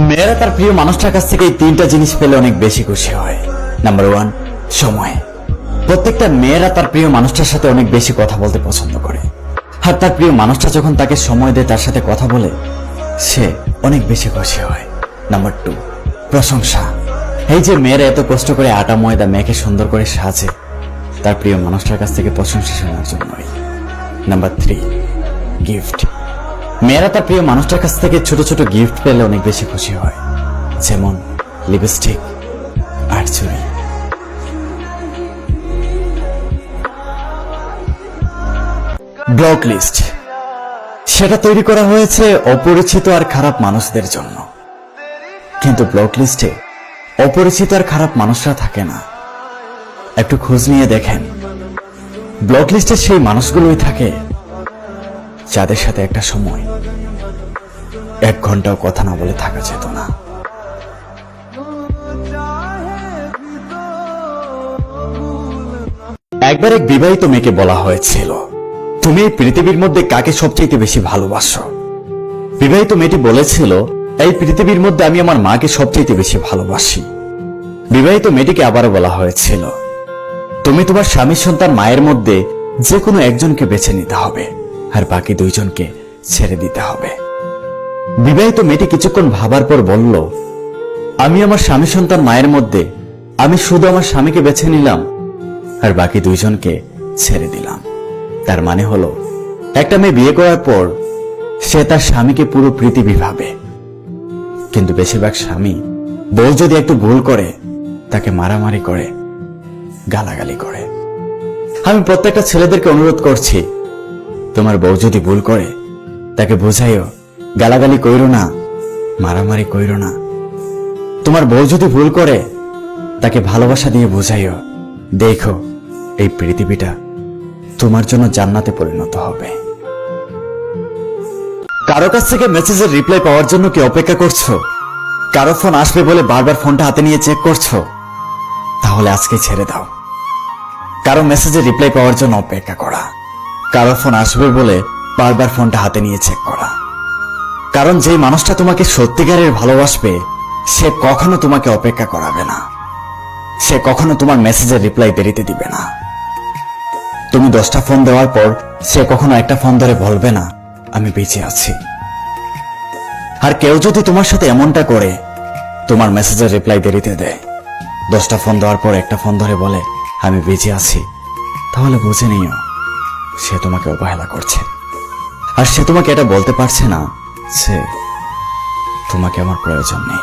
মেয়েরা তার প্রিয় মানুষটার কাছ থেকে এই তিনটা জিনিস পেলে অনেক বেশি খুশি হয়। নাম্বার 1, সময়। প্রত্যেকটা মেয়েরা তার প্রিয় মানুষটার সাথে অনেক বেশি কথা বলতে পছন্দ করে, আর তার প্রিয় মানুষটা যখন তাকে সময় দেয়, তার সাথে কথা বলে, সে অনেক বেশি খুশি হয়। নাম্বার 2, প্রশংসা। এই যে মেয়েরা এত কষ্ট করে আটা ময়দা মেখে সুন্দর করে সাজে, তার প্রিয় মানুষটার কাছ থেকে প্রশংসা শোনার জন্যই। Number 3, gift. মেয়েরা তার প্রিয় মানুষটার কাছ থেকে ছোট ছোট গিফট পেলে অনেক বেশি খুশি হয়, যেমন লিপস্টিক আর চুড়ি। ব্লক লিস্ট, সেটা তৈরি করা হয়েছে অপরিচিত আর খারাপ মানুষদের জন্য, কিন্তু ব্লক লিস্টে অপরিচিত আর খারাপ মানুষরা থাকে না। একটু খোঁজ নিয়ে দেখেন, ব্লক লিস্টে সেই মানুষগুলোই থাকে যাদের সাথে একটা সময় 1 ঘন্টাও কথা না বলে থাকা যেত না। একবার এক বিবাহিত মেয়েকে বলা হয়েছিল, তুমি এই পৃথিবীর মধ্যে কাকে সবচেয়ে বেশি ভালোবাসো? বিবাহিত মেয়েটি বলেছিল, এই পৃথিবীর মধ্যে আমি আমার মাকে সবচেয়ে বেশি ভালোবাসি। বিবাহিত মেয়েটিকে আবারও বলা হয়েছিল, তুমি তোমার স্বামী সন্তান মায়ের মধ্যে যে কোনো একজনকে বেছে নিতে হবে, আর বাকি 2 জনকে ছেড়ে দিতে হবে। বিবাহিত মেয়েটি কিছুক্ষণ ভাবার পর বলল, আমি আমার স্বামী সন্তান মায়ের মধ্যে আমি শুধু আমার স্বামীকে বেছে নিলাম, আর বাকি 2 জনকে ছেড়ে দিলাম। তার মানে হলো, একটা মেয়ে বিয়ে করার পর সে তার স্বামীকে পুরো পৃথিবী ভাবে, কিন্তু বেশিরভাগ স্বামী বউ যদি একটু ভুল করে তাকে মারামারি করে, গালাগালি করে। আমি প্রত্যেকটা ছেলেদেরকে অনুরোধ করছি, তোমার বউ যদি ভুল করে তাকে বোঝাইও, গালাগালি কইরো না, মারামারি কইরো না। তোমার বউ যদি ভুল করে তাকে ভালোবাসা দিয়ে বোঝাইও, দেখো এই পৃথিবীটা তোমার জন্য জান্নাতে পরিণত হবে। কারো কাছ থেকে মেসেজের রিপ্লাই পাওয়ার জন্য কি অপেক্ষা করছো? কারো ফোন আসবে বলে বারবার ফোনটা হাতে নিয়ে চেক করছো? তাহলে আজকে ছেড়ে দাও। কারো মেসেজের রিপ্লাই পাওয়ার জন্য অপেক্ষা করা, কারো ফোন আসবে বলে বারবার ফোনটা হাতে নিয়ে চেক করা। কারণ যেই মানুষটা তোমাকে সত্যিকারের ভালোবাসবে, সে কখনো তোমাকে অপেক্ষা করাবে না, সে কখনো তোমার মেসেজের রিপ্লাই দেরিতে দিবে না। তুমি 10টা ফোন দেওয়ার পর সে কখনো একটা ফোন ধরে বলবে না আমি বেঁচে আছি। আর কেউ যদি তোমার সাথে এমনটা করে, তোমার মেসেজের রিপ্লাই দেরিতে দেয়, 10টা ফোন দেওয়ার পর একটা ফোন ধরে বলে আমি বেঁচে আছি, তাহলে বুঝে নিও সে তোমাকে অবহেলা করছে। আর সে তোমাকে এটা বলতে পারছে না যে তোমাকে আমার প্রয়োজন নেই।